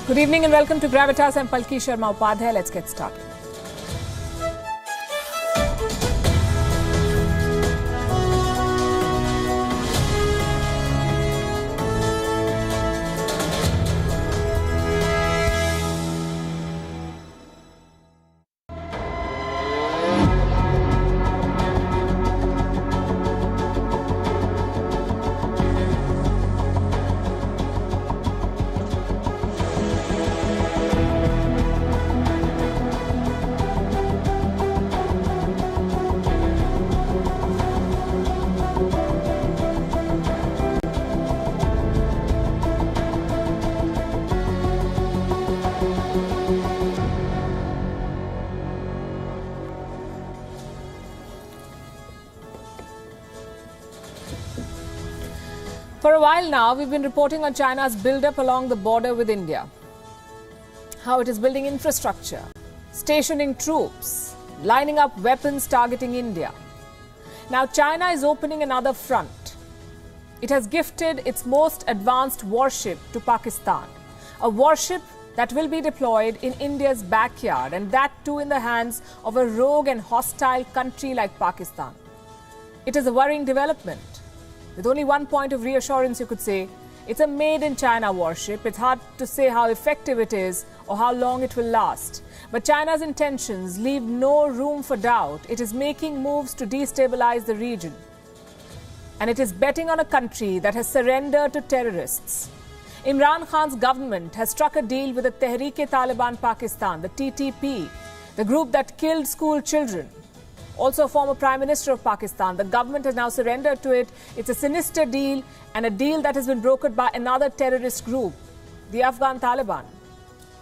Good evening and welcome to Gravitas. I'm Palki Sharma, Upadhyay. Let's get started. For a while now, we've been reporting on China's build-up along the border with India. How it is building infrastructure, stationing troops, lining up weapons targeting India. Now China is opening another front. It has gifted its most advanced warship to Pakistan. A warship that will be deployed in India's backyard, and that too in the hands of a rogue and hostile country like Pakistan. It is a worrying development. With only one point of reassurance, you could say, it's a made-in-China warship. It's hard to say how effective it is or how long it will last. But China's intentions leave no room for doubt. It is making moves to destabilize the region. And it is betting on a country that has surrendered to terrorists. Imran Khan's government has struck a deal with the tehreek-e-Labaik Pakistan, the TTP, the group that killed school children. Also a former Prime Minister of Pakistan. The government has now surrendered to it. It's a sinister deal and a deal that has been brokered by another terrorist group, the Afghan Taliban.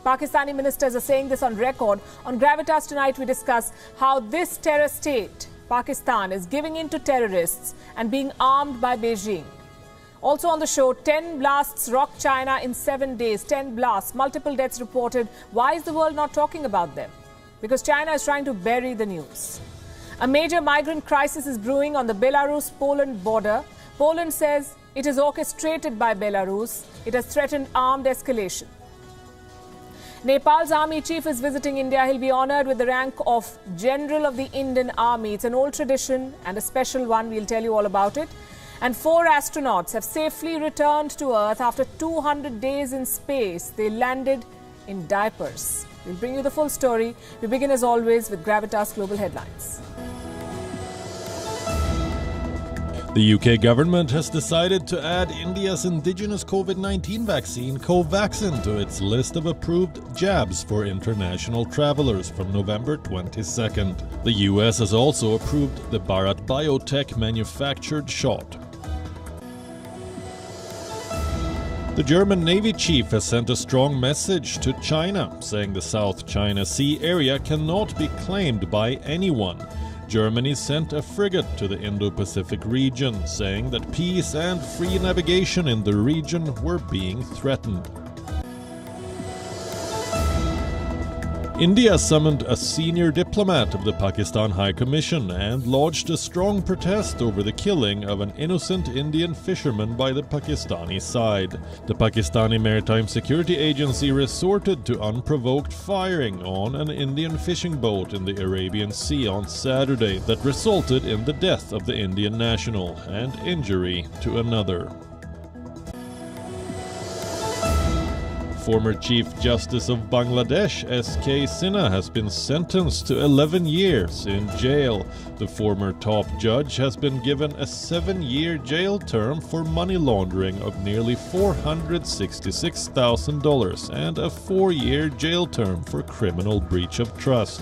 Pakistani ministers are saying this on record. On Gravitas tonight, we discuss how this terror state, Pakistan, is giving in to terrorists and being armed by Beijing. Also on the show, 10 blasts rock China in 7 days. 10 blasts, multiple deaths reported. Why is the world not talking about them? Because China is trying to bury the news. A major migrant crisis is brewing on the Belarus-Poland border. Poland says it is orchestrated by Belarus. It has threatened armed escalation. Nepal's army chief is visiting India. He'll be honored with the rank of General of the Indian Army. It's an old tradition and a special one. We'll tell you all about it. And 4 astronauts have safely returned to Earth after 200 days in space. They landed in diapers. We'll bring you the full story. We begin as always with Gravitas Global Headlines. The UK government has decided to add India's indigenous COVID-19 vaccine, Covaxin, to its list of approved jabs for international travelers from November 22nd. The US has also approved the Bharat Biotech manufactured shot. The German Navy chief has sent a strong message to China, saying the South China Sea area cannot be claimed by anyone. Germany sent a frigate to the Indo-Pacific region, saying that peace and free navigation in the region were being threatened. India summoned a senior diplomat of the Pakistan High Commission and lodged a strong protest over the killing of an innocent Indian fisherman by the Pakistani side. The Pakistani Maritime Security Agency resorted to unprovoked firing on an Indian fishing boat in the Arabian Sea on Saturday that resulted in the death of the Indian national and injury to another. Former Chief Justice of Bangladesh, S.K. Sinha, has been sentenced to 11 years in jail. The former top judge has been given a 7-year jail term for money laundering of nearly $466,000 and a 4-year jail term for criminal breach of trust.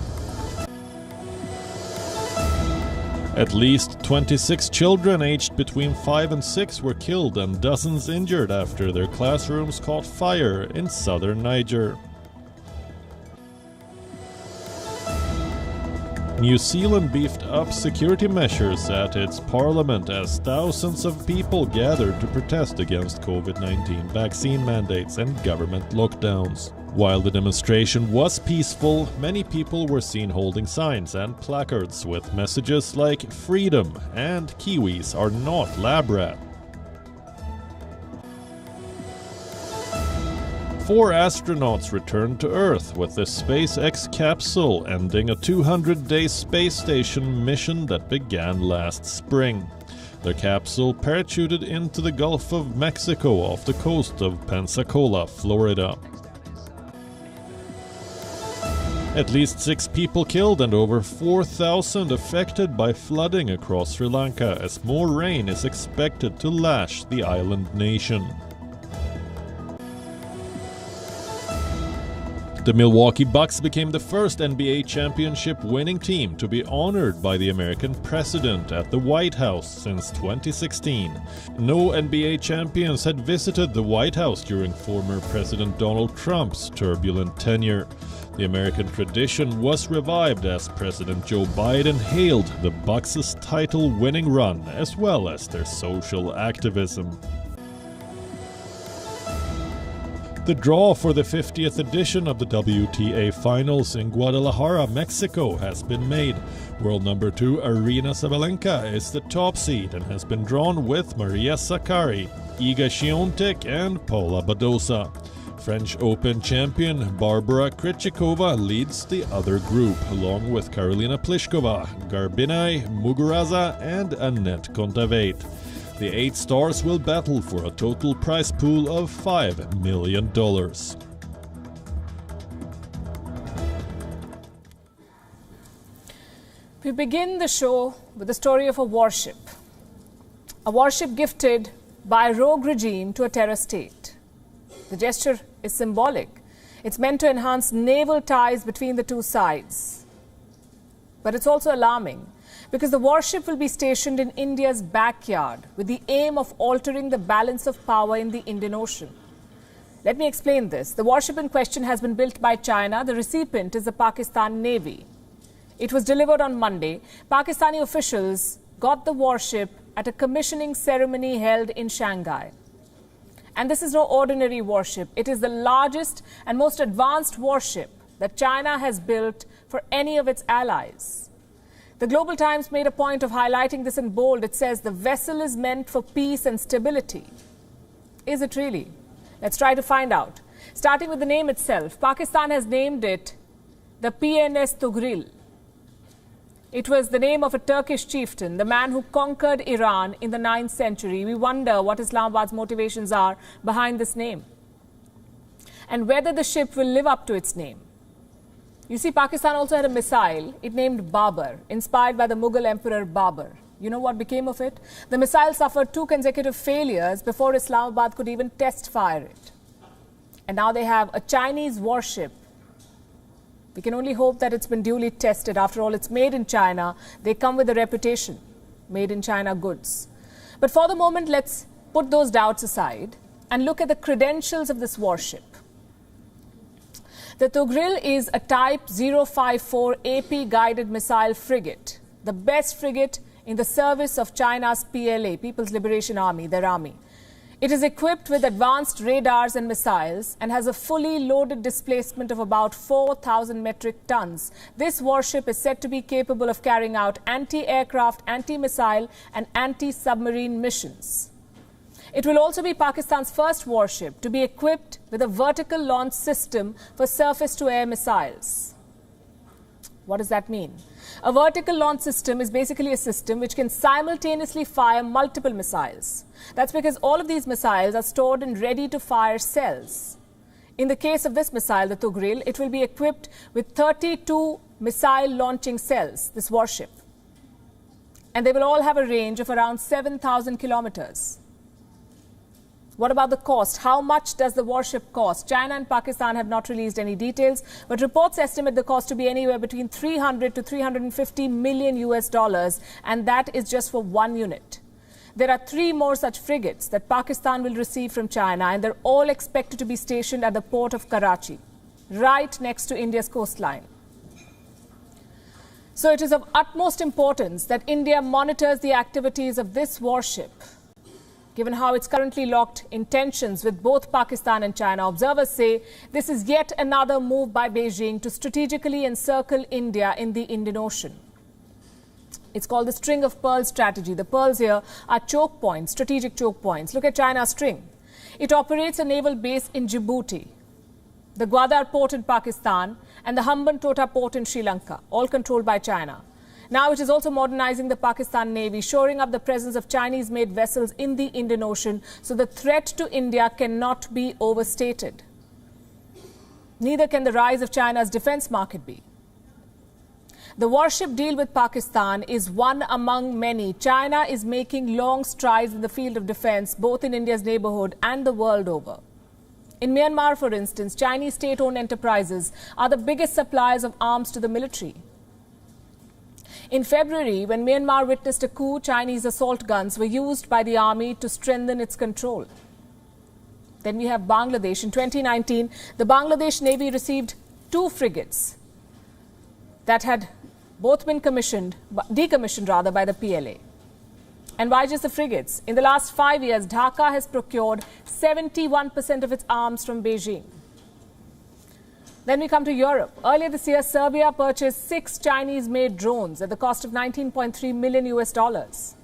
At least 26 children aged between 5 and 6 were killed and dozens injured after their classrooms caught fire in southern Niger. New Zealand beefed up security measures at its parliament as thousands of people gathered to protest against COVID-19 vaccine mandates and government lockdowns. While the demonstration was peaceful, many people were seen holding signs and placards with messages like "Freedom" and "Kiwis are not lab rat." 4 astronauts returned to Earth with the SpaceX capsule, ending a 200-day space station mission that began last spring. The capsule parachuted into the Gulf of Mexico off the coast of Pensacola, Florida. At least 6 people killed and over 4,000 affected by flooding across Sri Lanka as more rain is expected to lash the island nation. The Milwaukee Bucks became the first NBA championship winning team to be honored by the American president at the White House since 2016. No NBA champions had visited the White House during former President Donald Trump's turbulent tenure. The American tradition was revived as President Joe Biden hailed the Bucks' title-winning run as well as their social activism. The draw for the 50th edition of the WTA Finals in Guadalajara, Mexico has been made. World number 2 Aryna Sabalenka is the top seed and has been drawn with Maria Sakkari, Iga Świątek and Paula Badosa. French Open champion Barbara Krejcikova leads the other group, along with Karolina Pliskova, Garbine Muguruza and Anett Kontaveit. The 8 stars will battle for a total prize pool of $5 million. We begin the show with the story of a warship. A warship gifted by a rogue regime to a terror state. The gesture is symbolic. It's meant to enhance naval ties between the two sides. But it's also alarming because the warship will be stationed in India's backyard with the aim of altering the balance of power in the Indian Ocean. Let me explain this. The warship in question has been built by China. The recipient is the Pakistan Navy. It was delivered on Monday. Pakistani officials got the warship at a commissioning ceremony held in Shanghai. And this is no ordinary warship. It is the largest and most advanced warship that China has built for any of its allies. The Global Times made a point of highlighting this in bold. It says the vessel is meant for peace and stability. Is it really? Let's try to find out. Starting with the name itself, Pakistan has named it the PNS Tugril. It was the name of a Turkish chieftain, the man who conquered Iran in the 9th century. We wonder what Islamabad's motivations are behind this name and whether the ship will live up to its name. You see, Pakistan also had a missile it named Babur, inspired by the Mughal Emperor Babur. You know what became of it? The missile suffered 2 consecutive failures before Islamabad could even test fire it. And now they have a Chinese warship. We can only hope that it's been duly tested. After all, it's made in China. They come with a reputation, made in China goods. But for the moment, let's put those doubts aside and look at the credentials of this warship. The Tugril is a Type 054 AP guided missile frigate, the best frigate in the service of China's PLA, People's Liberation Army, their army. It is equipped with advanced radars and missiles and has a fully loaded displacement of about 4,000 metric tons. This warship is said to be capable of carrying out anti-aircraft, anti-missile and anti-submarine missions. It will also be Pakistan's first warship to be equipped with a vertical launch system for surface-to-air missiles. What does that mean? A vertical launch system is basically a system which can simultaneously fire multiple missiles. That's because all of these missiles are stored in ready-to-fire cells. In the case of this missile, the Tugril, it will be equipped with 32 missile launching cells, this warship. And they will all have a range of around 7,000 kilometers. What about the cost? How much does the warship cost? China and Pakistan have not released any details, but reports estimate the cost to be anywhere between 300 to 350 million US dollars, and that is just for one unit. There are 3 more such frigates that Pakistan will receive from China, and they're all expected to be stationed at the port of Karachi, right next to India's coastline. So it is of utmost importance that India monitors the activities of this warship. Given how it's currently locked in tensions with both Pakistan and China, observers say this is yet another move by Beijing to strategically encircle India in the Indian Ocean. It's called the string of pearls strategy. The pearls here are choke points, strategic choke points. Look at China's string. It operates a naval base in Djibouti, the Gwadar port in Pakistan, and the Hambantota port in Sri Lanka, all controlled by China. Now it is also modernizing the Pakistan Navy, shoring up the presence of Chinese-made vessels in the Indian Ocean, so the threat to India cannot be overstated. Neither can the rise of China's defense market be. The warship deal with Pakistan is one among many. China is making long strides in the field of defense, both in India's neighborhood and the world over. In Myanmar, for instance, Chinese state-owned enterprises are the biggest suppliers of arms to the military. In February, when Myanmar witnessed a coup, Chinese assault guns were used by the army to strengthen its control. Then we have Bangladesh. In 2019, the Bangladesh Navy received 2 frigates that had both been decommissioned by the PLA. And why just the frigates? In the last 5 years, Dhaka has procured 71% of its arms from Beijing. Then we come to Europe. Earlier this year, Serbia purchased 6 Chinese-made drones at the cost of $19.3 million US.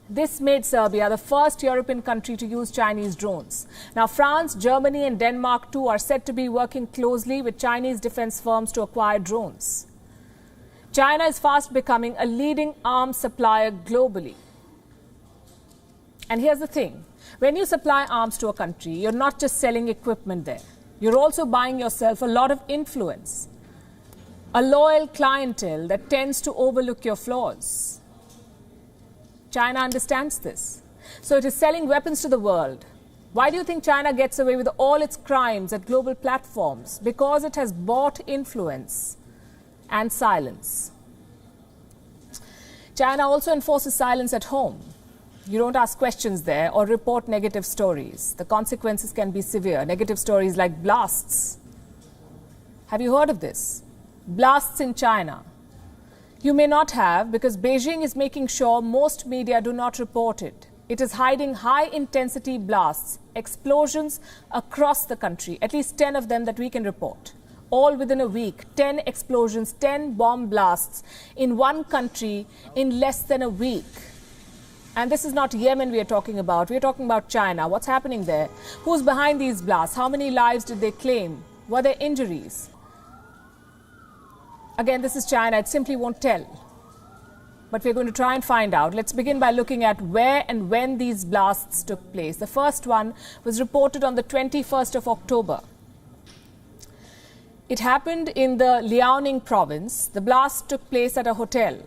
This made Serbia the first European country to use Chinese drones. Now, France, Germany and Denmark too are said to be working closely with Chinese defense firms to acquire drones. China is fast becoming a leading arms supplier globally. And here's the thing. When you supply arms to a country, you're not just selling equipment there. You're also buying yourself a lot of influence, a loyal clientele that tends to overlook your flaws. China understands this. So it is selling weapons to the world. Why do you think China gets away with all its crimes at global platforms? Because it has bought influence and silence. China also enforces silence at home. You don't ask questions there or report negative stories. The consequences can be severe. Negative stories like blasts. Have you heard of this? Blasts in China. You may not have, because Beijing is making sure most media do not report it. It is hiding high-intensity blasts, explosions across the country, at least 10 of them that we can report. All within a week, 10 explosions, 10 bomb blasts in one country in less than a week. And this is not Yemen we are talking about. We are talking about China. What's happening there? Who's behind these blasts? How many lives did they claim? Were there injuries? Again, this is China. It simply won't tell. But we're going to try and find out. Let's begin by looking at where and when these blasts took place. The first one was reported on the 21st of October. It happened in the Liaoning province. The blast took place at a hotel.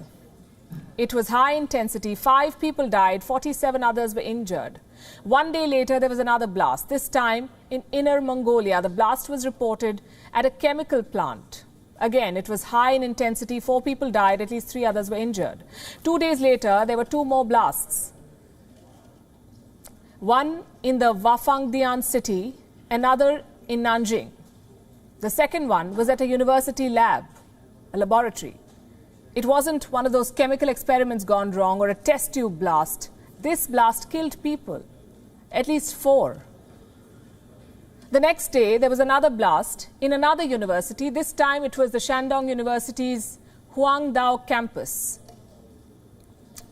It was high intensity. 5 people died, 47 others were injured. 1 day later, there was another blast. This time in Inner Mongolia, the blast was reported at a chemical plant. Again, it was high in intensity. 4 people died, at least 3 others were injured. 2 days later, there were 2 more blasts. One in the Wafangdian city, another in Nanjing. The second one was at a university lab, a laboratory. It wasn't one of those chemical experiments gone wrong or a test tube blast. This blast killed people, at least 4. The next day, there was another blast in another university. This time, it was the Shandong University's Huangdao campus.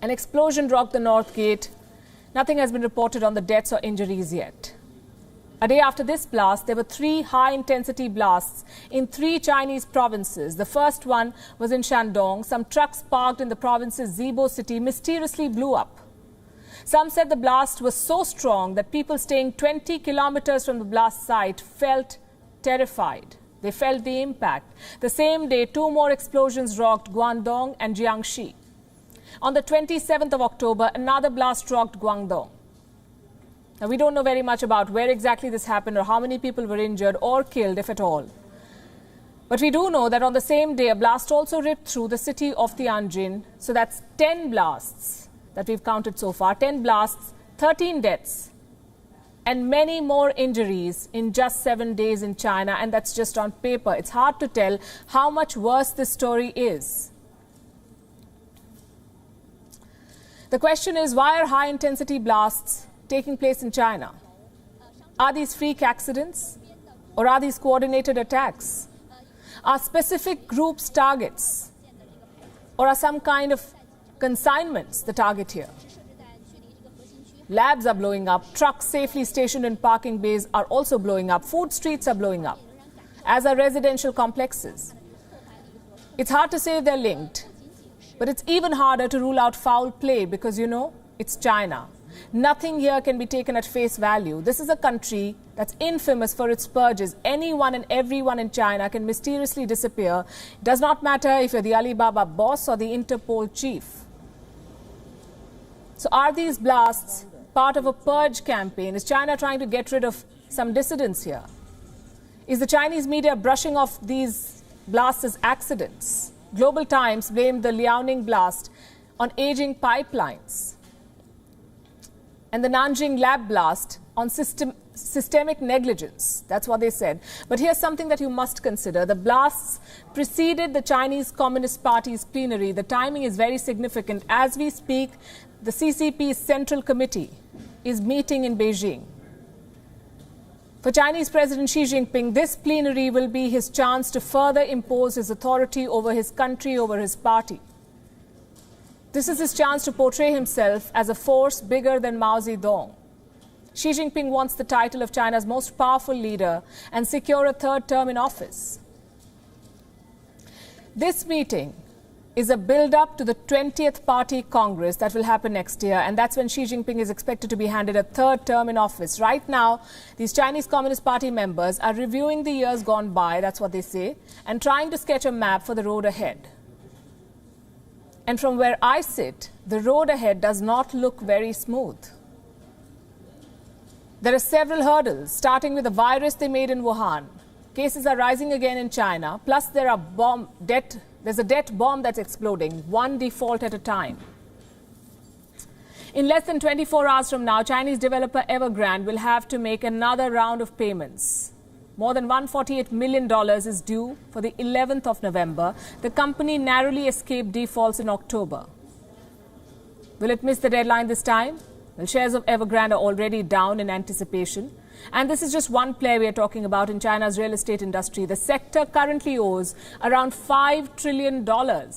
An explosion rocked the North Gate. Nothing has been reported on the deaths or injuries yet. A day after this blast, there were 3 high-intensity blasts in 3 Chinese provinces. The first one was in Shandong. Some trucks parked in the province's Zibo city mysteriously blew up. Some said the blast was so strong that people staying 20 kilometers from the blast site felt terrified. They felt the impact. The same day, 2 more explosions rocked Guangdong and Jiangxi. On the 27th of October, another blast rocked Guangdong. Now, we don't know very much about where exactly this happened or how many people were injured or killed, if at all. But we do know that on the same day, a blast also ripped through the city of Tianjin. So that's 10 blasts that we've counted so far. 10 blasts, 13 deaths, and many more injuries in just 7 days in China. And that's just on paper. It's hard to tell how much worse this story is. The question is, why are high-intensity blasts taking place in China? Are these freak accidents or are these coordinated attacks? Are specific groups targets or are some kind of consignments the target here? Labs are blowing up. Trucks safely stationed in parking bays are also blowing up. Food streets are blowing up, as are residential complexes. It's hard to say they're linked, but it's even harder to rule out foul play because, it's China. Nothing here can be taken at face value. This is a country that's infamous for its purges. Anyone and everyone in China can mysteriously disappear. It does not matter if you're the Alibaba boss or the Interpol chief. So are these blasts part of a purge campaign? Is China trying to get rid of some dissidents here? Is the Chinese media brushing off these blasts as accidents? Global Times blamed the Liaoning blast on aging pipelines, and the Nanjing lab blast on systemic negligence. That's what they said. But here's something that you must consider. The blasts preceded the Chinese Communist Party's plenary. The timing is very significant. As we speak, the CCP's Central Committee is meeting in Beijing. For Chinese President Xi Jinping, this plenary will be his chance to further impose his authority over his country, over his party. This is his chance to portray himself as a force bigger than Mao Zedong. Xi Jinping wants the title of China's most powerful leader and secure a third term in office. This meeting is a build-up to the 20th Party Congress that will happen next year, and that's when Xi Jinping is expected to be handed a third term in office. Right now, these Chinese Communist Party members are reviewing the years gone by, that's what they say, and trying to sketch a map for the road ahead. And from where I sit, the road ahead does not look very smooth. There are several hurdles, starting with the virus they made in Wuhan. Cases are rising again in China, plus there's a debt bomb that's exploding, one default at a time. In less than 24 hours from now, Chinese developer Evergrande will have to make another round of payments. More than $148 million is due for the 11th of November. The company narrowly escaped defaults in October. Will it miss the deadline this time? Well, shares of Evergrande are already down in anticipation. And this is just one player we are talking about in China's real estate industry. The sector currently owes around $5 trillion. There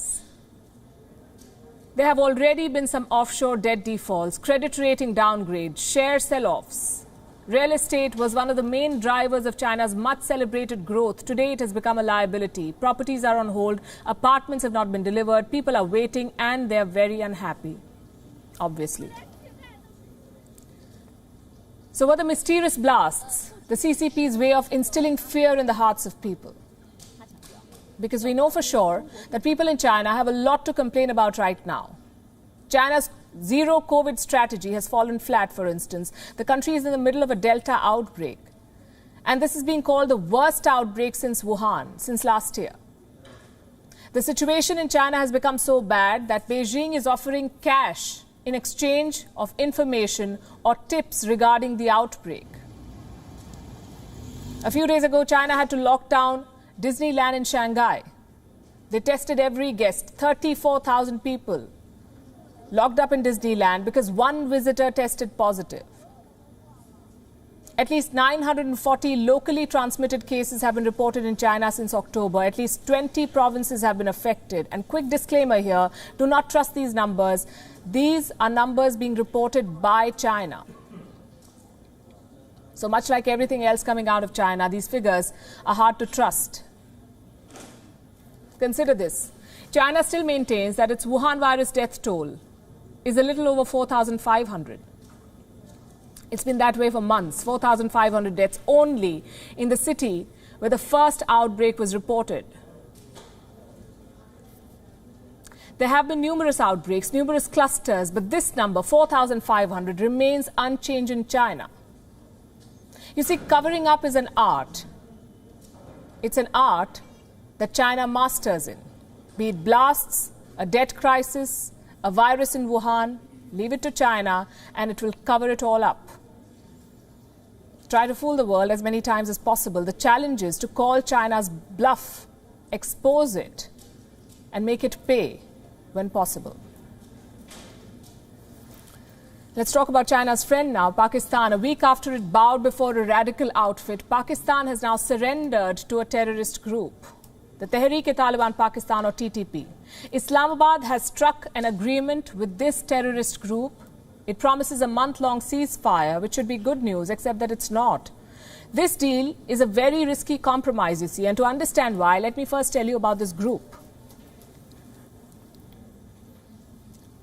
have already been some offshore debt defaults, credit rating downgrades, share sell-offs. Real estate was one of the main drivers of China's much-celebrated growth. Today, it has become a liability. Properties are on hold, apartments have not been delivered, people are waiting, and they're very unhappy, obviously. So were the mysterious blasts the CCP's way of instilling fear in the hearts of people? Because we know for sure that people in China have a lot to complain about right now. China's zero COVID strategy has fallen flat, for instance. The country is in the middle of a Delta outbreak. And this is being called the worst outbreak since Wuhan, since last year. The situation in China has become so bad that Beijing is offering cash in exchange of information or tips regarding the outbreak. A few days ago, China had to lock down Disneyland in Shanghai. They tested every guest, 34,000 people locked up in Disneyland because one visitor tested positive. At least 940 locally transmitted cases have been reported in China since October. At least 20 provinces have been affected. And quick disclaimer here, do not trust these numbers. These are numbers being reported by China. So much like everything else coming out of China, these figures are hard to trust. Consider this. China still maintains that its Wuhan virus death toll is a little over 4,500. It's been that way for months, 4,500 deaths only in the city where the first outbreak was reported. There have been numerous outbreaks, numerous clusters, but this number, 4,500, remains unchanged in China. You see, covering up is an art. It's an art that China masters in. Be it blasts, a debt crisis, a virus in Wuhan, leave it to China and it will cover it all up. Try to fool the world as many times as possible. The challenge is to call China's bluff, expose it, and make it pay when possible. Let's talk about China's friend now, Pakistan. A week after it bowed before a radical outfit, Pakistan has now surrendered to a terrorist group, the tehreek-e-Labaik Pakistan or TTP. Islamabad has struck an agreement with this terrorist group It promises a month-long ceasefire, which should be good news, except that it's not. This deal is a very risky compromise, you see, and to understand why, let me first tell you about this group.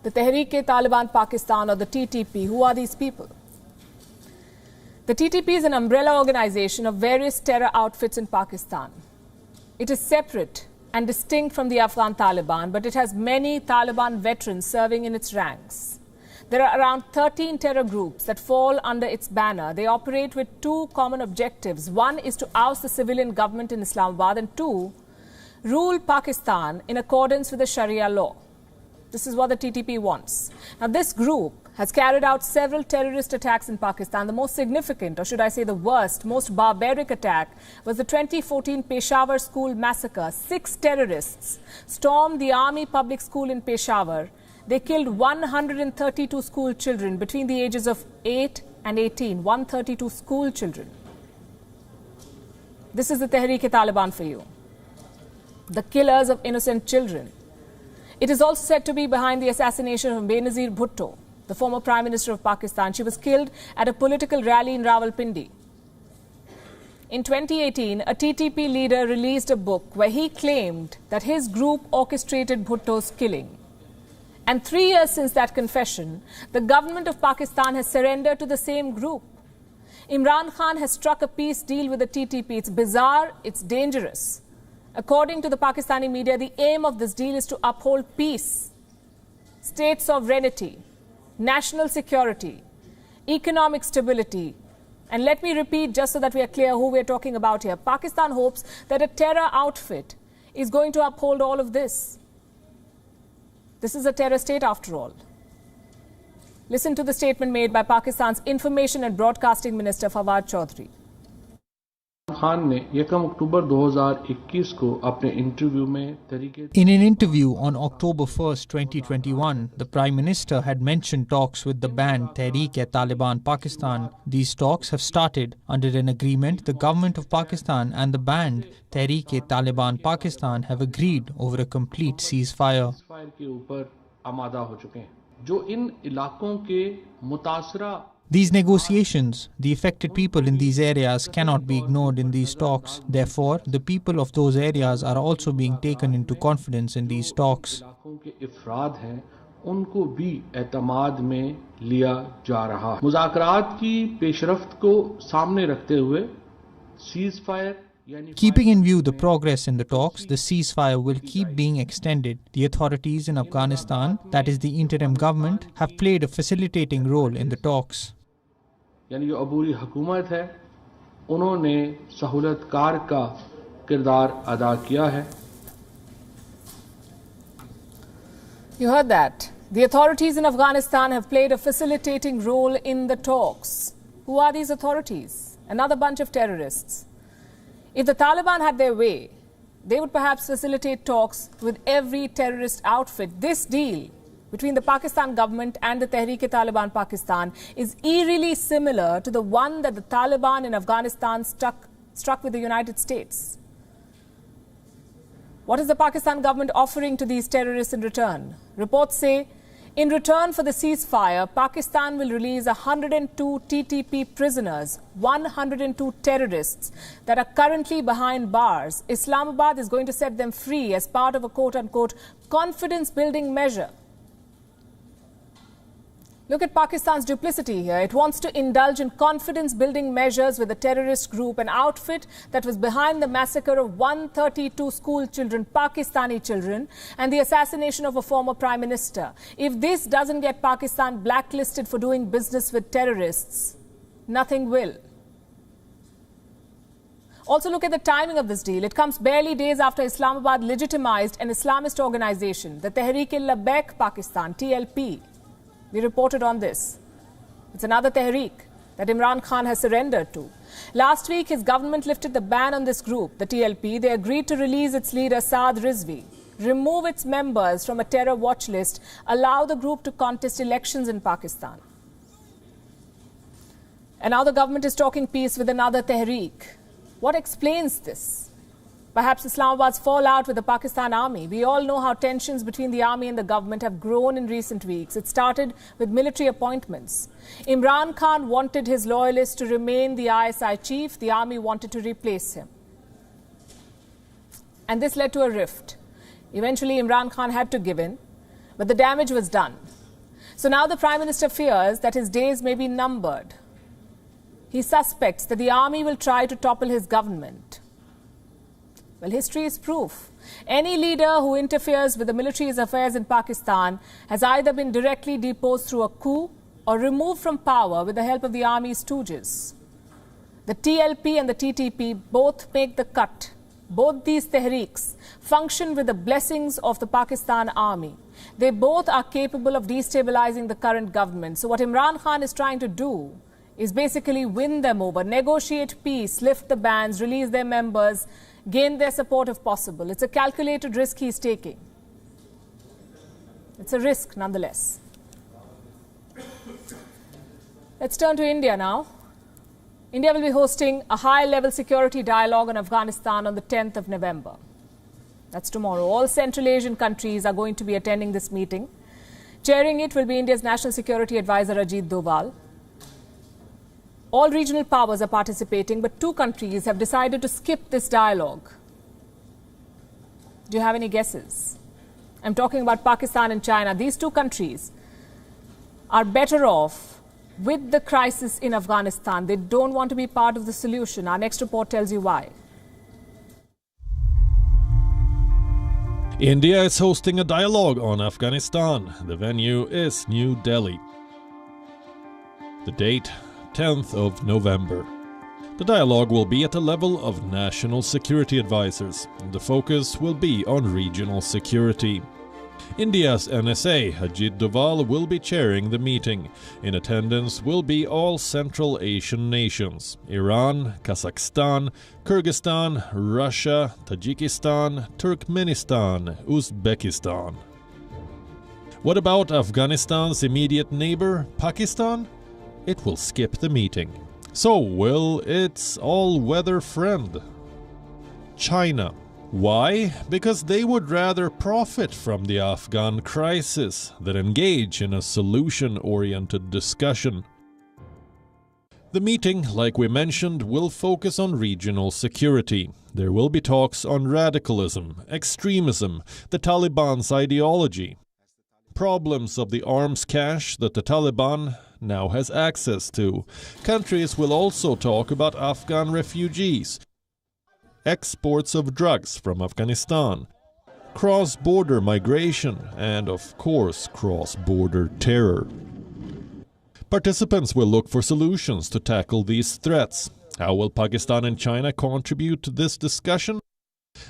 The Tehreek-e-Labaik Pakistan, or the TTP. Who are these people? The TTP is an umbrella organization of various terror outfits in Pakistan. It is separate and distinct from the Afghan Taliban, but it has many Taliban veterans serving in its ranks. There are around 13 terror groups that fall under its banner. They operate with two common objectives. One is to oust the civilian government in Islamabad, and two, rule Pakistan in accordance with the Sharia law. This is what the TTP wants. Now, this group has carried out several terrorist attacks in Pakistan. The most significant, or should I say the worst, most barbaric attack was the 2014 Peshawar school massacre. 6 terrorists stormed the army public school in Peshawar. They killed 132 school children between the ages of 8 and 18. 132 school children. This is the Tehreek-e-Taliban for you. The killers of innocent children. It is also said to be behind the assassination of Benazir Bhutto, the former Prime Minister of Pakistan. She was killed at a political rally in Rawalpindi. In 2018, a TTP leader released a book where he claimed that his group orchestrated Bhutto's killing. And 3 years since that confession, the government of Pakistan has surrendered to the same group. Imran Khan has struck a peace deal with the TTP. It's bizarre, it's dangerous. According to the Pakistani media, the aim of this deal is to uphold peace, state sovereignty, national security, economic stability. And let me repeat, just so that we are clear who we are talking about here. Pakistan hopes that a terror outfit is going to uphold all of this. This is a terror state after all. Listen to the statement made by Pakistan's Information and Broadcasting Minister Fawad Chaudhry. Khan ने 1 अक्टूबर 2021 को अपने interview में तरीके In an interview on October 1st, 2021, the Prime Minister had mentioned talks with the band Tehreek-e-Labaik Pakistan. These talks have started under an agreement. The government of Pakistan and the band Tehreek-e-Labaik Pakistan have agreed over a complete ceasefire. के ऊपर आमादा हो चुके हैं जो इन इलाकों के मुतासरा These negotiations, the affected people in these areas cannot be ignored in these talks. Therefore, the people of those areas are also being taken into confidence in these talks. इलाकों के इफराद हैं उनको भी एतमाद में लिया जा रहा है मुज़ाकरात की पेशरफ्त को सामने रखते हुए ceasefire Keeping in view the progress in the talks, the ceasefire will keep being extended. The authorities in Afghanistan, that is the interim government, have played a facilitating role in the talks. यानी जो अबूरी हुकूमत है उन्होंने सहूलतकार का किरदार अदा किया है. You heard that. The authorities in Afghanistan have played a facilitating role in the talks. Who are these authorities? Another bunch of terrorists. If the Taliban had their way, they would perhaps facilitate talks with every terrorist outfit. This deal between the Pakistan government and the Tehreek-e-Labaik Pakistan is eerily similar to the one that the Taliban in Afghanistan struck with the United States. What is the Pakistan government offering to these terrorists in return? Reports say, in return for the ceasefire, Pakistan will release 102 TTP prisoners, 102 terrorists that are currently behind bars. Islamabad is going to set them free as part of a quote-unquote confidence-building measure. Look at Pakistan's duplicity here. It wants to indulge in confidence-building measures with a terrorist group, an outfit that was behind the massacre of 132 school children, Pakistani children, and the assassination of a former prime minister. If this doesn't get Pakistan blacklisted for doing business with terrorists, nothing will. Also look at the timing of this deal. It comes barely days after Islamabad legitimized an Islamist organization, the Tehreek-e-Labaik Pakistan, TLP. We reported on this. It's another Tehreek that Imran Khan has surrendered to. Last week, his government lifted the ban on this group, the TLP. They agreed to release its leader, Saad Rizvi, remove its members from a terror watch list, allow the group to contest elections in Pakistan. And now the government is talking peace with another Tehreek. What explains this? Perhaps Islamabad's fallout with the Pakistan army. We all know how tensions between the army and the government have grown in recent weeks. It started with military appointments. Imran Khan wanted his loyalists to remain the ISI chief. The army wanted to replace him. And this led to a rift. Eventually, Imran Khan had to give in, but the damage was done. So now the Prime Minister fears that his days may be numbered. He suspects that the army will try to topple his government. Well, history is proof. Any leader who interferes with the military's affairs in Pakistan has either been directly deposed through a coup or removed from power with the help of the army's stooges. The TLP and the TTP both make the cut. Both these tehreeks function with the blessings of the Pakistan army. They both are capable of destabilizing the current government. So what Imran Khan is trying to do is basically win them over, negotiate peace, lift the bans, release their members, gain their support if possible. It's a calculated risk he's taking. It's a risk nonetheless. Let's turn to India now. India will be hosting a high-level security dialogue on Afghanistan on the 10th of November. That's tomorrow. All Central Asian countries are going to be attending this meeting. Chairing it will be India's National Security Advisor Ajit Doval. All regional powers are participating, but two countries have decided to skip this dialogue. Do you have any guesses? I'm talking about Pakistan and China. These two countries are better off with the crisis in Afghanistan. They don't want to be part of the solution. Our next report tells you why. India is hosting a dialogue on Afghanistan. The venue is New Delhi. The date, 10th of November. The dialogue will be at the level of national security advisors. The focus will be on regional security. India's NSA, Ajit Doval, will be chairing the meeting. In attendance will be all Central Asian nations: Iran, Kazakhstan, Kyrgyzstan, Russia, Tajikistan, Turkmenistan, Uzbekistan. What about Afghanistan's immediate neighbor, Pakistan? It will skip the meeting. So will its all-weather friend, China. Why? Because they would rather profit from the Afghan crisis than engage in a solution-oriented discussion. The meeting, like we mentioned, will focus on regional security. There will be talks on radicalism, extremism, the Taliban's ideology, problems of the arms cache that the Taliban now has access to. Countries will also talk about Afghan refugees, exports of drugs from Afghanistan, cross-border migration, and of course cross-border terror. Participants will look for solutions to tackle these threats. How will Pakistan and China contribute to this discussion?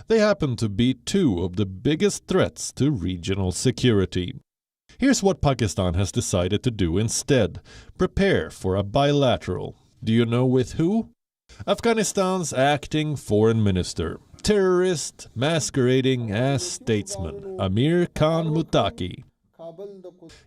They happen to be two of the biggest threats to regional security. Here's what Pakistan has decided to do instead: prepare for a bilateral. Do you know with who? Afghanistan's acting foreign minister, terrorist masquerading as statesman, Amir Khan Muttaqi.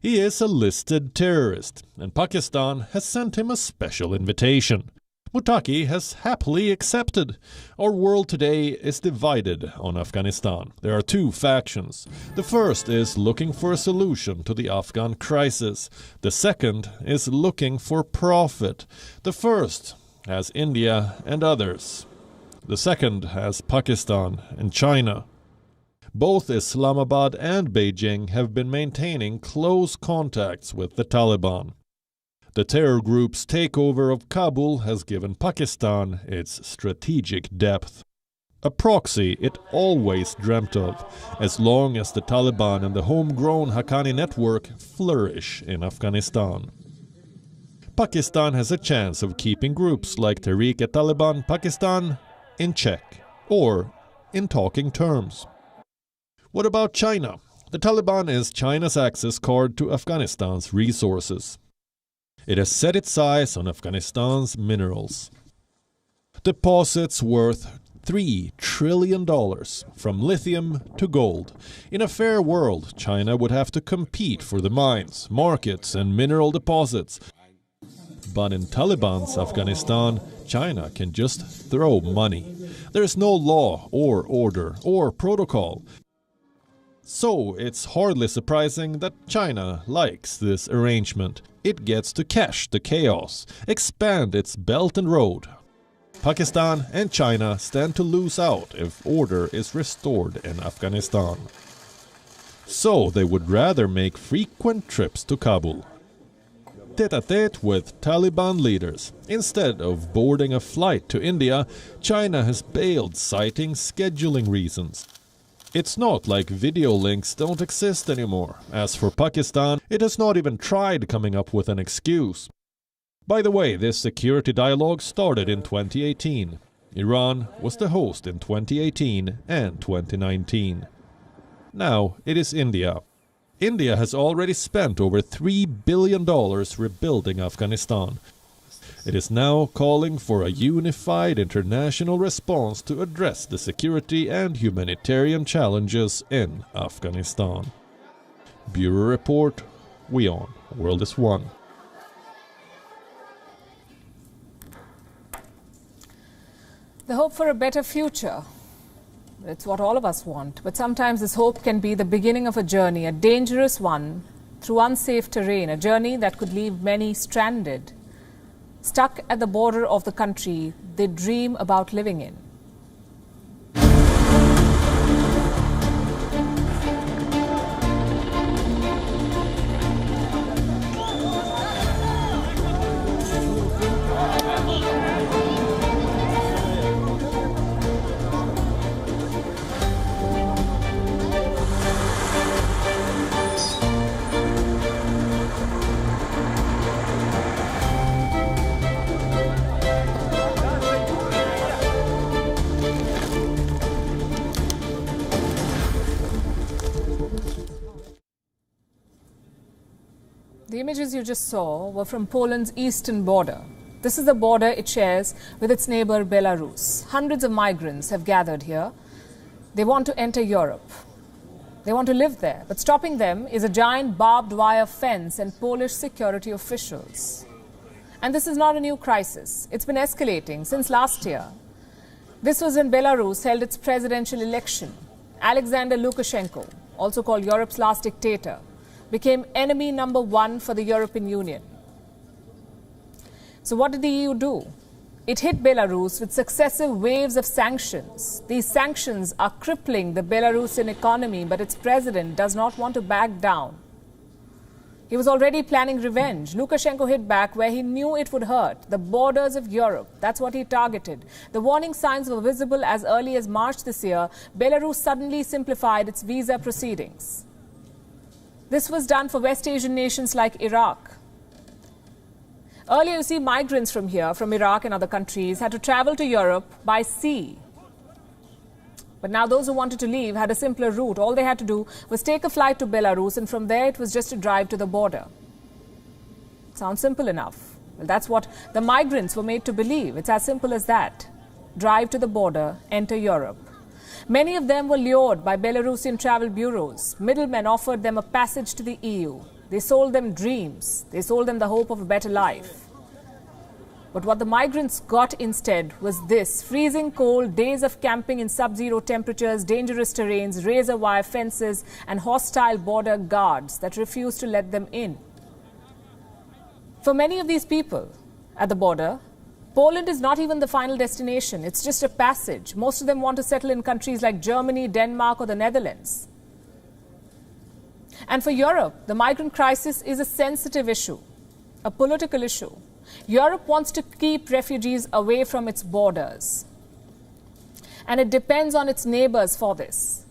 He is a listed terrorist, and Pakistan has sent him a special invitation. Muttaqi has happily accepted. Our world today is divided on Afghanistan. There are two factions. The first is looking for a solution to the Afghan crisis. The second is looking for profit. The first has India and others. The second has Pakistan and China. Both Islamabad and Beijing have been maintaining close contacts with the Taliban. The terror group's takeover of Kabul has given Pakistan its strategic depth. A proxy it always dreamt of, as long as the Taliban and the homegrown Haqqani network flourish in Afghanistan. Pakistan has a chance of keeping groups like Tehreek-e-Labaik Pakistan in check, or in talking terms. What about China? The Taliban is China's access card to Afghanistan's resources. It has set its eyes on Afghanistan's minerals. Deposits worth $3 trillion, from lithium to gold. In a fair world, China would have to compete for the mines, markets, and mineral deposits. But in Taliban's Afghanistan, China can just throw money. There is no law or order or protocol. So it's hardly surprising that China likes this arrangement. It gets to cash the chaos, expand its Belt and Road. Pakistan and China stand to lose out if order is restored in Afghanistan. So they would rather make frequent trips to Kabul, tete-a-tete with Taliban leaders. Instead of boarding a flight to India, China has bailed, citing scheduling reasons. It's not like video links don't exist anymore. As for Pakistan, it has not even tried coming up with an excuse. By the way, this security dialogue started in 2018. Iran was the host in 2018 and 2019. Now it is India. India has already spent over $3 billion rebuilding Afghanistan. It is now calling for a unified international response to address the security and humanitarian challenges in Afghanistan. Bureau Report, WION, World is One. The hope for a better future. It's what all of us want. But sometimes this hope can be the beginning of a journey, a dangerous one, through unsafe terrain, a journey that could leave many stranded, stuck at the border of the country they dream about living in. The images you just saw were from Poland's eastern border. This is the border it shares with its neighbor Belarus. Hundreds of migrants have gathered here. They want to enter Europe. They want to live there, but stopping them is a giant barbed wire fence and Polish security officials. And this is not a new crisis. It's been escalating since last year. This was when Belarus held its presidential election. Alexander Lukashenko, also called Europe's last dictator, became enemy number one for the European Union. So what did the EU do? It hit Belarus with successive waves of sanctions. These sanctions are crippling the Belarusian economy, but its president does not want to back down. He was already planning revenge. Lukashenko hit back where he knew it would hurt, the borders of Europe. That's what he targeted. The warning signs were visible as early as March this year. Belarus suddenly simplified its visa proceedings. This was done for West Asian nations like Iraq. Earlier, you see, migrants from here, from Iraq and other countries, had to travel to Europe by sea. But now those who wanted to leave had a simpler route. All they had to do was take a flight to Belarus, and from there it was just a drive to the border. Sounds simple enough. Well, that's what the migrants were made to believe. It's as simple as that. Drive to the border, enter Europe. Many of them were lured by Belarusian travel bureaus. Middlemen offered them a passage to the EU. They sold them dreams. They sold them the hope of a better life. But what the migrants got instead was this: freezing cold, days of camping in sub-zero temperatures, dangerous terrains, razor wire fences, and hostile border guards that refused to let them in. For many of these people at the border, Poland is not even the final destination. It's just a passage. Most of them want to settle in countries like Germany, Denmark, or the Netherlands. And for Europe, the migrant crisis is a sensitive issue, a political issue. Europe wants to keep refugees away from its borders. And it depends on its neighbors for this.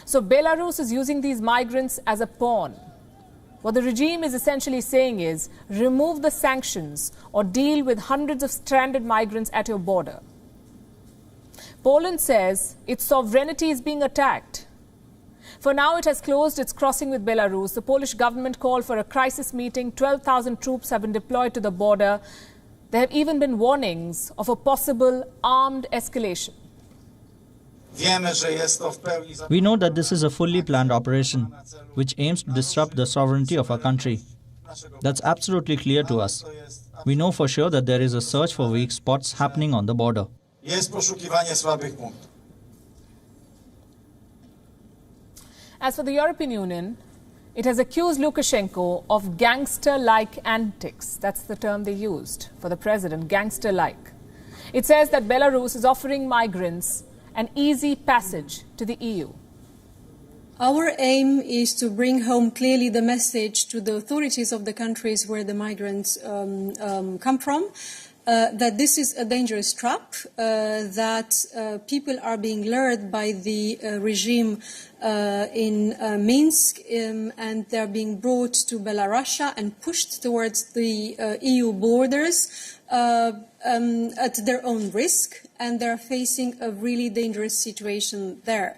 So Belarus is using these migrants as a pawn. What the regime is essentially saying is, remove the sanctions or deal with hundreds of stranded migrants at your border. Poland says its sovereignty is being attacked. For now, it has closed its crossing with Belarus. The Polish government called for a crisis meeting. 12,000 troops have been deployed to the border. There have even been warnings of a possible armed escalation. We know that this is a fully planned operation, which aims to disrupt the sovereignty of our country. That's absolutely clear to us. We know for sure that there is a search for weak spots happening on the border. Jest poszukiwanie słabych punktów. As for the European Union, it has accused Lukashenko of gangster-like antics. That's the term they used for the president, gangster-like. It says that Belarus is offering migrants an easy passage to the EU. Our aim is to bring home clearly the message to the authorities of the countries where the migrants come from, that this is a dangerous trap, that people are being lured by the regime in Minsk, and they're being brought to Belarus and pushed towards the EU borders at their own risk, and they're facing a really dangerous situation there.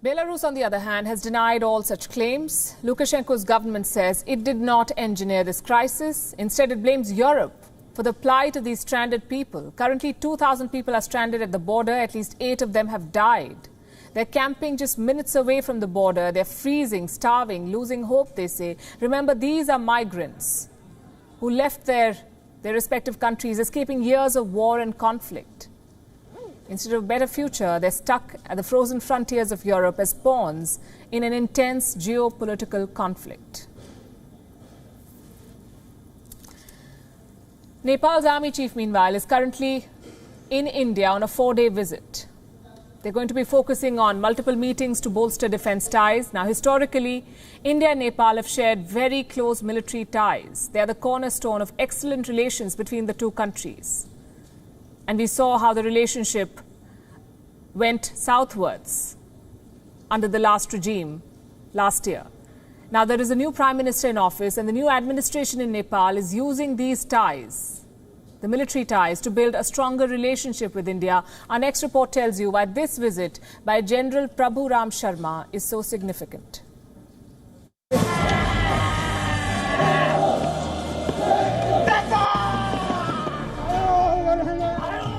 Belarus, on the other hand, has denied all such claims. Lukashenko's government says it did not engineer this crisis. Instead, it blames Europe for the plight of these stranded people. Currently, 2,000 people are stranded at the border. At least 8 of them have died. They're camping just minutes away from the border. They're freezing, starving, losing hope, they say. Remember, these are migrants who left their respective countries, escaping years of war and conflict. Instead of a better future, they're stuck at the frozen frontiers of Europe as pawns in an intense geopolitical conflict. Nepal's army chief, meanwhile, is currently in India on a 4-day visit. They're going to be focusing on multiple meetings to bolster defense ties. Now, historically, India and Nepal have shared very close military ties. They are the cornerstone of excellent relations between the two countries. And we saw how the relationship went southwards under the last regime last year. Now, there is a new Prime Minister in office, and the new administration in Nepal is using these ties, the military ties, to build a stronger relationship with India. Our next report tells you why this visit by General Prabhu Ram Sharma is so significant.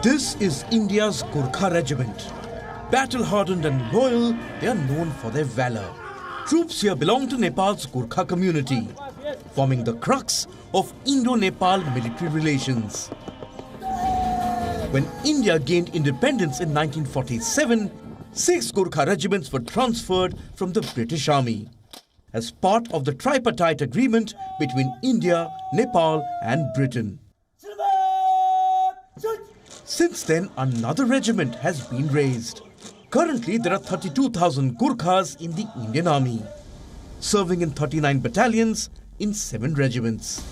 This is India's Gurkha regiment. Battle-hardened and loyal, they are known for their valor. Troops here belong to Nepal's Gurkha community, forming the crux of Indo-Nepal military relations. When India gained independence in 1947, 6 Gurkha regiments were transferred from the British Army as part of the tripartite agreement between India, Nepal and Britain. Since then, another regiment has been raised. Currently, there are 32,000 Gurkhas in the Indian Army, serving in 39 battalions in 7 regiments.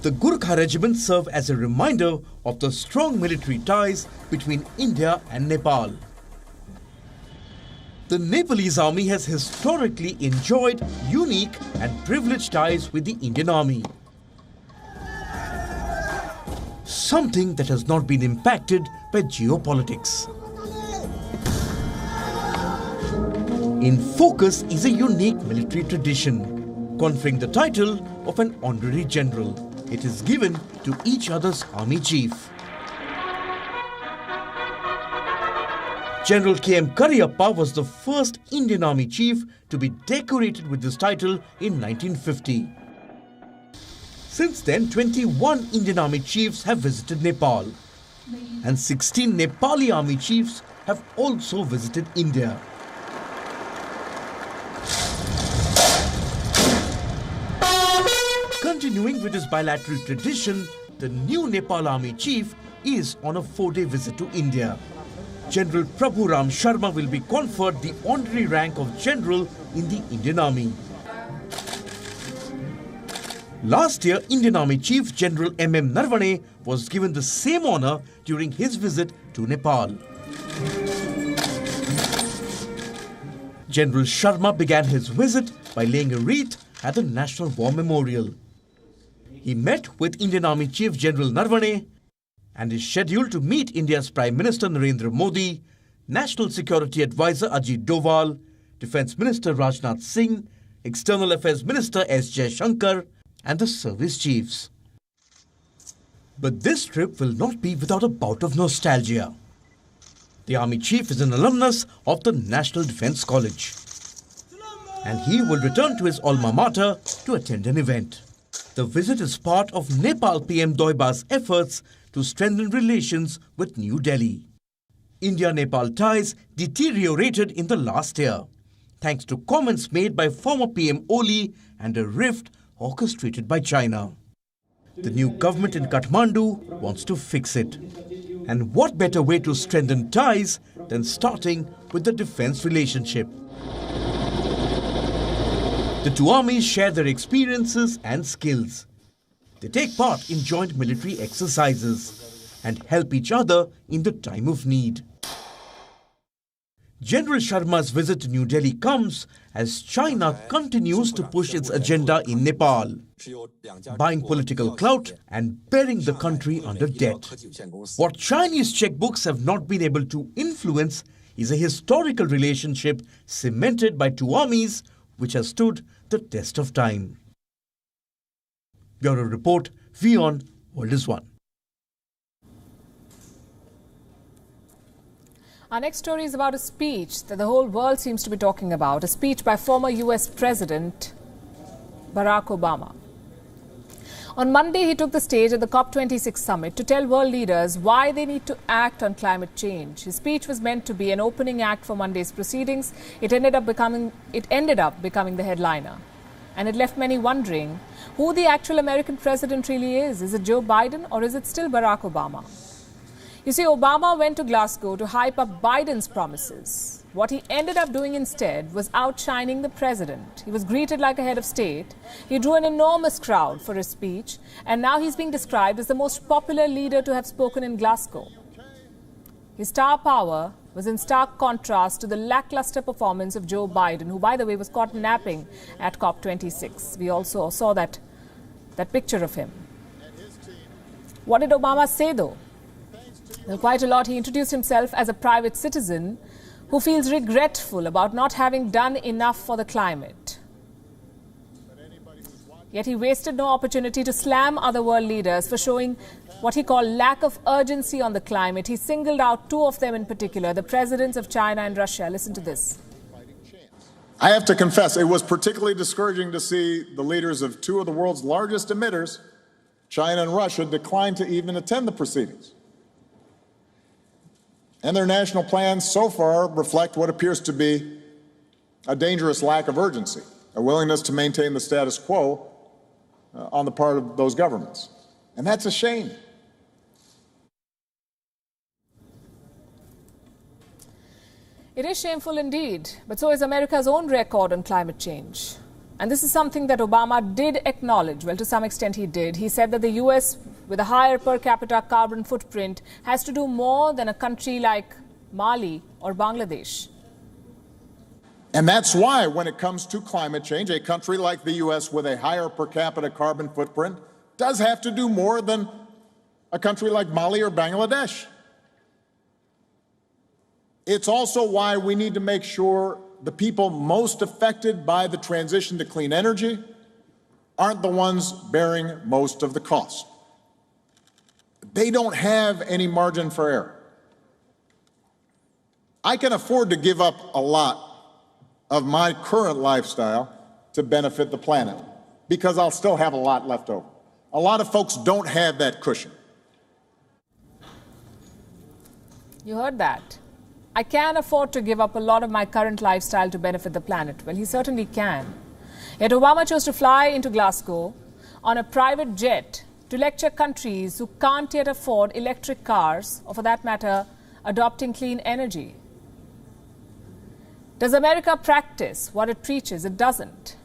The Gurkha regiments serve as a reminder of the strong military ties between India and Nepal. The Nepalese army has historically enjoyed unique and privileged ties with the Indian Army, something that has not been impacted by geopolitics. In focus is a unique military tradition, conferring the title of an honorary general. It is given to each other's army chief. General K.M. Cariappa was the first Indian Army chief to be decorated with this title in 1950. Since then, 21 Indian Army chiefs have visited Nepal, and 16 Nepali Army chiefs have also visited India. Continuing with his bilateral tradition, the new Nepal Army chief is on a 4-day visit to India. General Prabhu Ram Sharma will be conferred the honorary rank of general in the Indian Army. Last year, Indian Army Chief General M.M. Narvane was given the same honour during his visit to Nepal. General Sharma began his visit by laying a wreath at the National War Memorial. He met with Indian Army Chief General Narvane and is scheduled to meet India's Prime Minister Narendra Modi, National Security Advisor Ajit Doval, Defence Minister Rajnath Singh, External Affairs Minister S. Jaishankar and the service chiefs. But this trip will not be without a bout of nostalgia. The Army Chief is an alumnus of the National Defence College. and he will return to his alma mater to attend an event. The visit is part of Nepal PM Doiba's efforts to strengthen relations with New Delhi. India-Nepal ties deteriorated in the last year, thanks to comments made by former PM Oli and a rift orchestrated by China. The new government in Kathmandu wants to fix it. And what better way to strengthen ties than starting with the defense relationship? The two armies share their experiences and skills. They take part in joint military exercises and help each other in the time of need. General Sharma's visit to New Delhi comes as China continues to push its agenda in Nepal, buying political clout and burying the country under debt. What Chinese checkbooks have not been able to influence is a historical relationship cemented by two armies which has stood the test of time. Bureau Report, WION World is One. Our next story is about a speech that the whole world seems to be talking about, a speech by former US President Barack Obama. On Monday, he took the stage at the COP26 summit to tell world leaders why they need to act on climate change. His speech was meant to be an opening act for Monday's proceedings. It ended up becoming the headliner. And it left many wondering who the actual American president really is. Is it Joe Biden or is it still Barack Obama? You see, Obama went to Glasgow to hype up Biden's promises. What he ended up doing instead was outshining the president. He was greeted like a head of state. He drew an enormous crowd for his speech, and now he's being described as the most popular leader to have spoken in Glasgow. His star power was in stark contrast to the lackluster performance of Joe Biden, who, by the way, was caught napping at COP26. We also saw that picture of him. What did Obama say, though? Well, quite a lot. He introduced himself as a private citizen who feels regretful about not having done enough for the climate. Yet he wasted no opportunity to slam other world leaders for showing what he called lack of urgency on the climate. He singled out two of them in particular, the presidents of China and Russia. Listen to this. I have to confess, it was particularly discouraging to see the leaders of two of the world's largest emitters, China and Russia, decline to even attend the proceedings. And their national plans so far reflect what appears to be a dangerous lack of urgency, a willingness to maintain the status quo on the part of those governments. And that's a shame. It is shameful indeed, but so is America's own record on climate change. And this is something that Obama did acknowledge. Well, to some extent he did. He said that the US, with a higher per capita carbon footprint, has to do more than a country like Mali or Bangladesh. And that's why, when it comes to climate change, a country like the US with a higher per capita carbon footprint does have to do more than a country like Mali or Bangladesh. It's also why we need to make sure the people most affected by the transition to clean energy aren't the ones bearing most of the cost. They don't have any margin for error. I can afford to give up a lot of my current lifestyle to benefit the planet because I'll still have a lot left over. A lot of folks don't have that cushion. You heard that. I can afford to give up a lot of my current lifestyle to benefit the planet. Well, he certainly can. Yet Obama chose to fly into Glasgow on a private jet to lecture countries who can't yet afford electric cars, or for that matter, adopting clean energy. Does America practice what it preaches? It doesn't.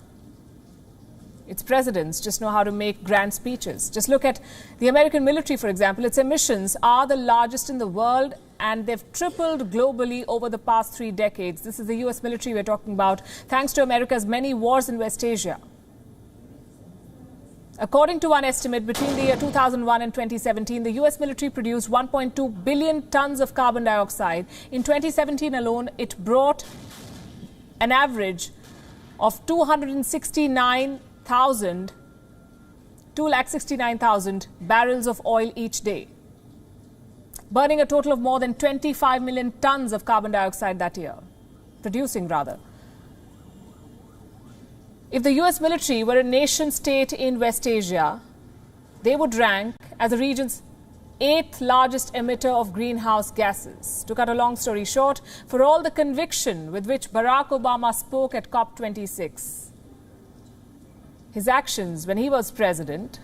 Its presidents just know how to make grand speeches. Just look at the American military, for example. Its emissions are the largest in the world, and they've tripled globally over the past 3 decades. This is the US military we're talking about, thanks to America's many wars in West Asia. According to one estimate, between the year 2001 and 2017, the US military produced 1.2 billion tons of carbon dioxide. In 2017 alone, it brought an average of 269,000 barrels of oil each day, burning a total of more than 25 million tons of carbon dioxide that year, producing rather. If the US military were a nation state in West Asia, they would rank as the region's 8th largest emitter of greenhouse gases. To cut a long story short, for all the conviction with which Barack Obama spoke at COP26, his actions when he was president,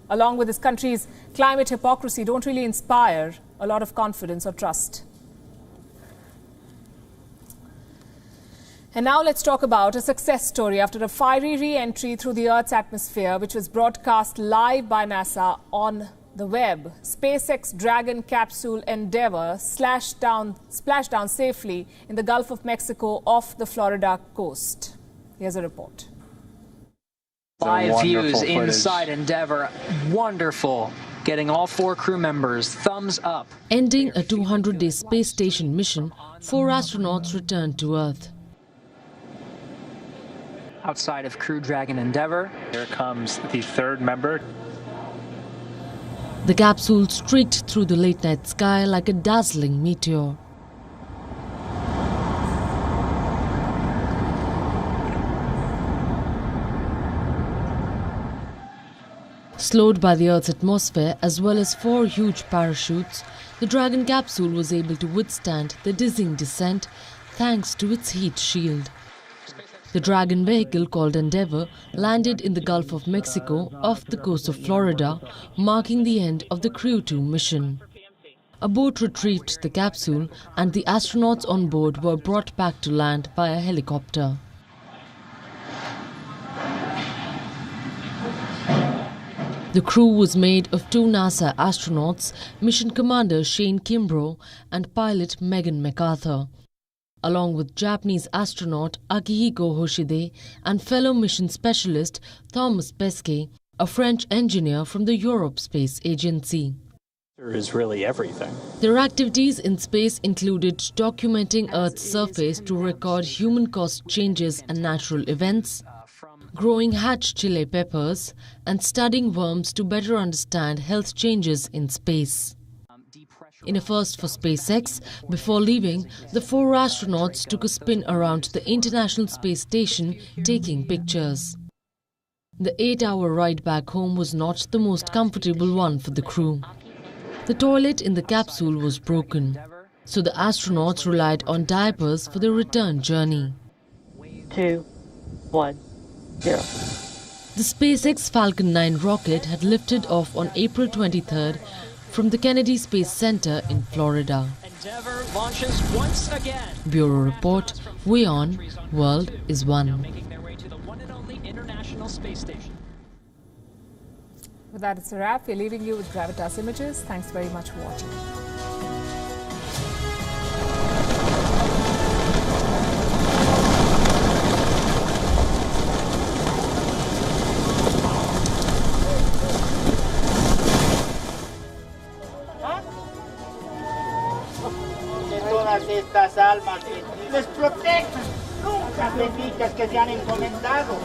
along with his country's climate hypocrisy, don't really inspire a lot of confidence or trust. And now let's talk about a success story after a fiery re-entry through the Earth's atmosphere, which was broadcast live by NASA on the web. SpaceX Dragon capsule Endeavour splashed down safely in the Gulf of Mexico off the Florida coast. Here's a report. Live views inside Endeavour. Wonderful. Getting all 4 crew members thumbs up. Ending a 200-day space station mission, 4 astronauts returned to Earth. Outside of Crew Dragon Endeavour, here comes the 3rd member. The capsule streaked through the late-night sky like a dazzling meteor. Slowed by the Earth's atmosphere as well as 4 huge parachutes, the Dragon capsule was able to withstand the dizzying descent thanks to its heat shield. The Dragon vehicle, called Endeavour, landed in the Gulf of Mexico off the coast of Florida, marking the end of the Crew 2 mission. A boat retrieved the capsule and the astronauts on board were brought back to land by a helicopter. The crew was made of 2 NASA astronauts, Mission Commander Shane Kimbrough and pilot Megan MacArthur, along with Japanese astronaut Akihiko Hoshide and fellow mission specialist Thomas Pesquet, a French engineer from the Europe Space Agency. Is really everything. Their activities in space included documenting Earth's surface to record human-caused changes and natural events, growing hatch chili peppers, and studying worms to better understand health changes in space. In a first for SpaceX, before leaving, the 4 astronauts took a spin around the International Space Station, taking pictures. The 8-hour ride back home was not the most comfortable one for the crew. The toilet in the capsule was broken, so the astronauts relied on diapers for the return journey. 2, 1, 0. The SpaceX Falcon 9 rocket had lifted off on April 23rd from the Kennedy Space Center in Florida. Endeavour launches once again. Bureau Report, WION World is One. Making their way to the one and only International Space Station. With that, it's a wrap. We're leaving you with Gravitas images. Thanks very much for watching. Estas almas les protejan, nunca benditas que se han encomendado.